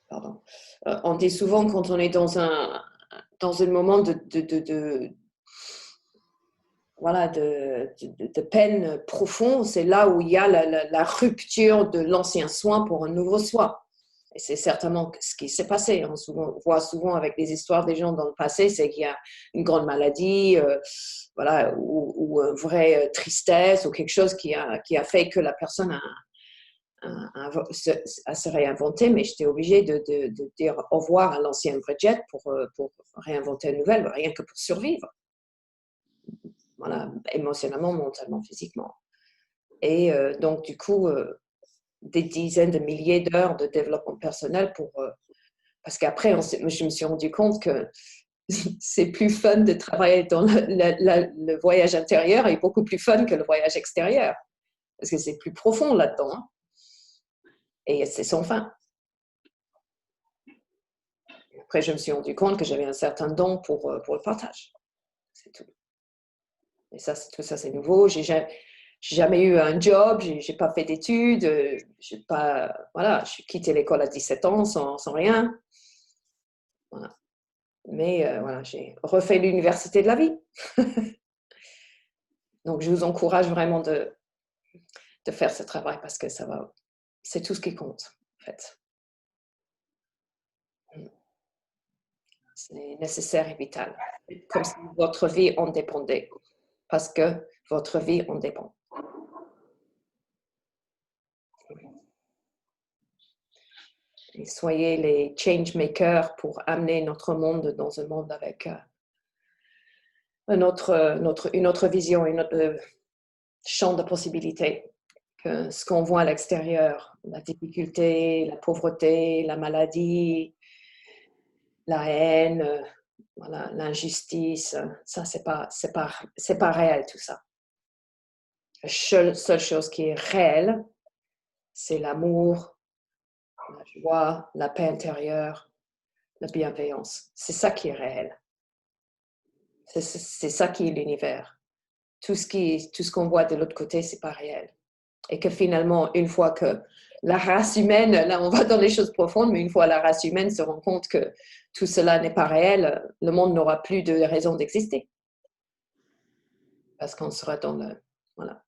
quand on est dans un moment de peine profonde, c'est là où il y a la rupture de l'ancien soin pour un nouveau soi. Et c'est certainement ce qui s'est passé. On voit souvent avec les histoires des gens dans le passé, c'est qu'il y a une grande maladie, ou une vraie tristesse, ou quelque chose qui a fait que la personne a se réinventé, mais j'étais obligée de dire au revoir à l'ancienne Bridget pour réinventer une nouvelle, rien que pour survivre. Voilà, émotionnellement, mentalement, physiquement. Et donc, du coup, des dizaines de milliers d'heures de développement personnel parce qu'après, je me suis rendu compte que c'est plus fun de travailler dans le voyage intérieur et beaucoup plus fun que le voyage extérieur. Parce que c'est plus profond là-dedans. Hein. Et c'est sans fin. Après, je me suis rendu compte que j'avais un certain don pour le partage. C'est tout. Et tout ça, c'est nouveau. J'ai jamais eu un job, j'ai pas fait d'études, j'ai quitté l'école à 17 ans sans rien. Voilà. Mais j'ai refait l'université de la vie. Donc, je vous encourage vraiment de faire ce travail parce que c'est tout ce qui compte, en fait. C'est nécessaire et vital. Comme si votre vie en dépendait. Parce que votre vie en dépend. Et soyez les change makers pour amener notre monde dans un monde avec une autre vision, un autre champ de possibilités que ce qu'on voit à l'extérieur, la difficulté, la pauvreté, la maladie, la haine, l'injustice, ça c'est pas réel tout ça. La seule chose qui est réelle, c'est l'amour, la joie, la paix intérieure, la bienveillance. C'est ça qui est réel. C'est ça qui est l'univers. Tout ce qu'on voit de l'autre côté, c'est pas réel. Et que finalement, une fois que la race humaine, là on va dans les choses profondes, mais une fois la race humaine se rend compte que tout cela n'est pas réel, le monde n'aura plus de raison d'exister. Parce qu'on sera dans le... Voilà.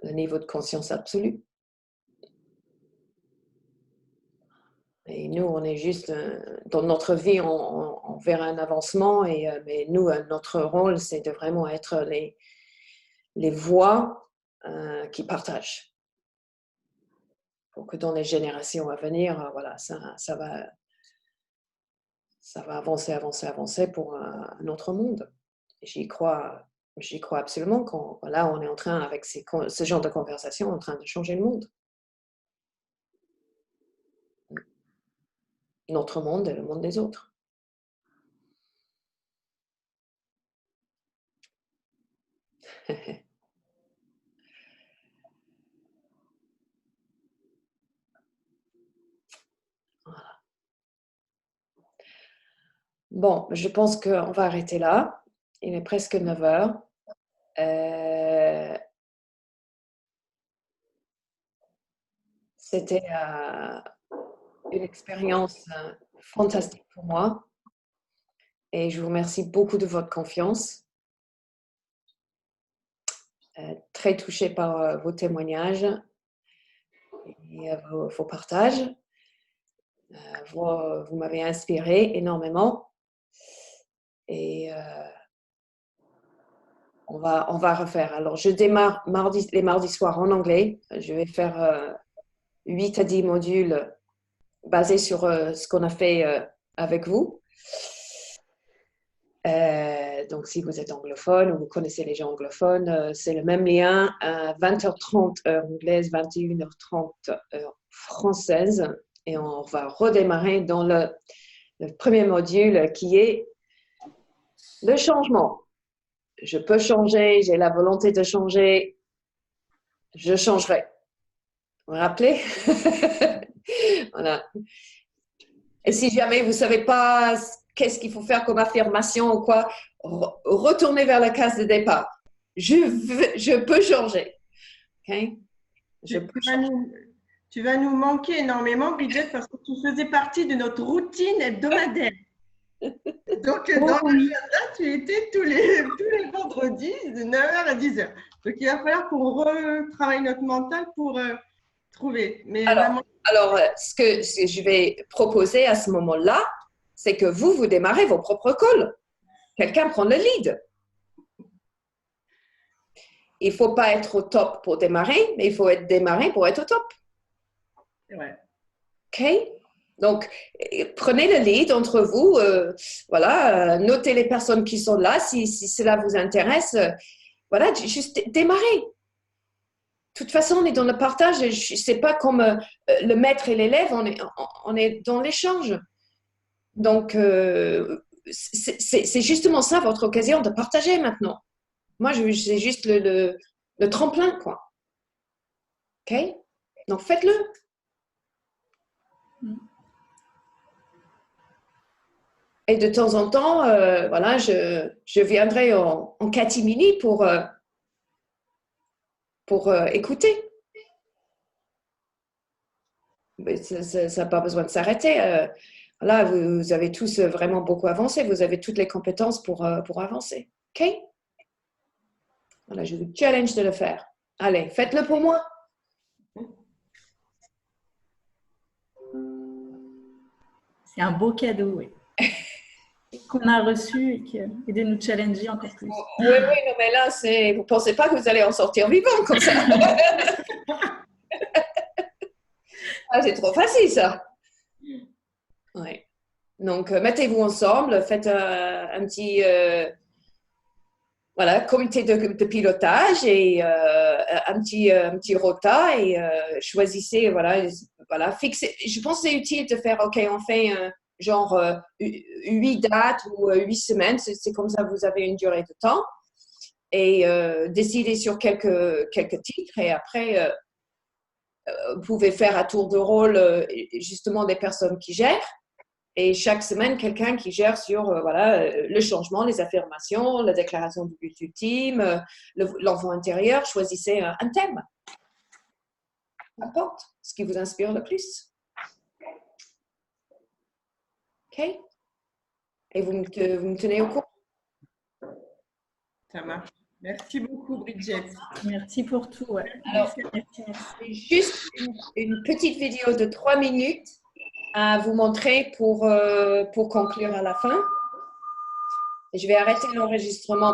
le niveau de conscience absolue. Et nous, on est juste, dans notre vie, on verra un avancement, mais nous, notre rôle, c'est de vraiment être les voix qui partagent. Pour que dans les générations à venir, voilà, ça va avancer pour un autre monde. J'y crois absolument là, on est en train, avec ce genre de conversation, en train de changer le monde. Notre monde et le monde des autres. Voilà. Bon, je pense qu'on va arrêter là. Il est presque 9 heures. C'était une expérience fantastique pour moi. Et je vous remercie beaucoup de votre confiance. Très touchée par vos témoignages et vos partages. Vous m'avez inspiré énormément. Et on va refaire. Alors, je démarre les mardis soirs en anglais. Je vais faire 8 à 10 modules basés sur ce qu'on a fait avec vous. Donc, si vous êtes anglophone ou vous connaissez les gens anglophones, c'est le même lien, 20h30 heure anglaise, 21h30 heure française. Et on va redémarrer dans le premier module qui est le changement. Je peux changer, j'ai la volonté de changer, je changerai. Vous vous rappelez? Voilà. Et si jamais vous ne savez pas qu'est-ce qu'il faut faire comme affirmation ou quoi, retournez vers la case de départ. Je peux changer. Okay? Tu vas nous manquer énormément, Bridget, parce que tu faisais partie de notre routine hebdomadaire. Donc, dans l'agenda, tu étais tous les vendredis de 9h à 10h. Donc, il va falloir qu'on retravaille notre mental pour trouver. Mais alors, ce que je vais proposer à ce moment-là, c'est que vous démarrez vos propres calls. Quelqu'un prend le lead. Il ne faut pas être au top pour démarrer, mais il faut être démarré pour être au top. Ouais. OK? Donc, prenez le lead entre vous. Voilà, notez les personnes qui sont là. Si cela vous intéresse, voilà, juste démarrer. De toute façon, on est dans le partage. Ce n'est pas comme le maître et l'élève, on est dans l'échange. Donc, c'est justement ça votre occasion de partager maintenant. Moi, c'est juste le tremplin, quoi. OK? Donc, faites-le. Et de temps en temps, voilà, je viendrai en catimini pour écouter. Mais ça n'a pas besoin de s'arrêter. Voilà, vous avez tous vraiment beaucoup avancé. Vous avez toutes les compétences pour avancer. OK? Voilà, je vous challenge de le faire. Allez, faites-le pour moi. C'est un beau cadeau, oui. Qu'on a reçu et de nous challenger encore plus. Oui, non, mais là, vous ne pensez pas que vous allez en sortir vivant comme ça. Ah, c'est trop facile, ça. Ouais. Donc, mettez-vous ensemble, faites un petit comité de pilotage et un petit rota et choisissez, fixez. Je pense que c'est utile de faire, OK, on fait genre 8 dates ou 8 semaines, c'est comme ça vous avez une durée de temps et décidez sur quelques titres et après, vous pouvez faire à tour de rôle justement des personnes qui gèrent. Et chaque semaine, quelqu'un qui gère sur le changement, les affirmations, la déclaration du but ultime, l'enfant intérieur. Choisissez un thème. N'importe ce qui vous inspire le plus. OK? Et vous me tenez au courant? Ça marche. Merci beaucoup, Bridget. Merci pour tout. Ouais. Alors, Merci. juste une petite vidéo de 3 minutes à vous montrer pour conclure à la fin. Et je vais arrêter l'enregistrement.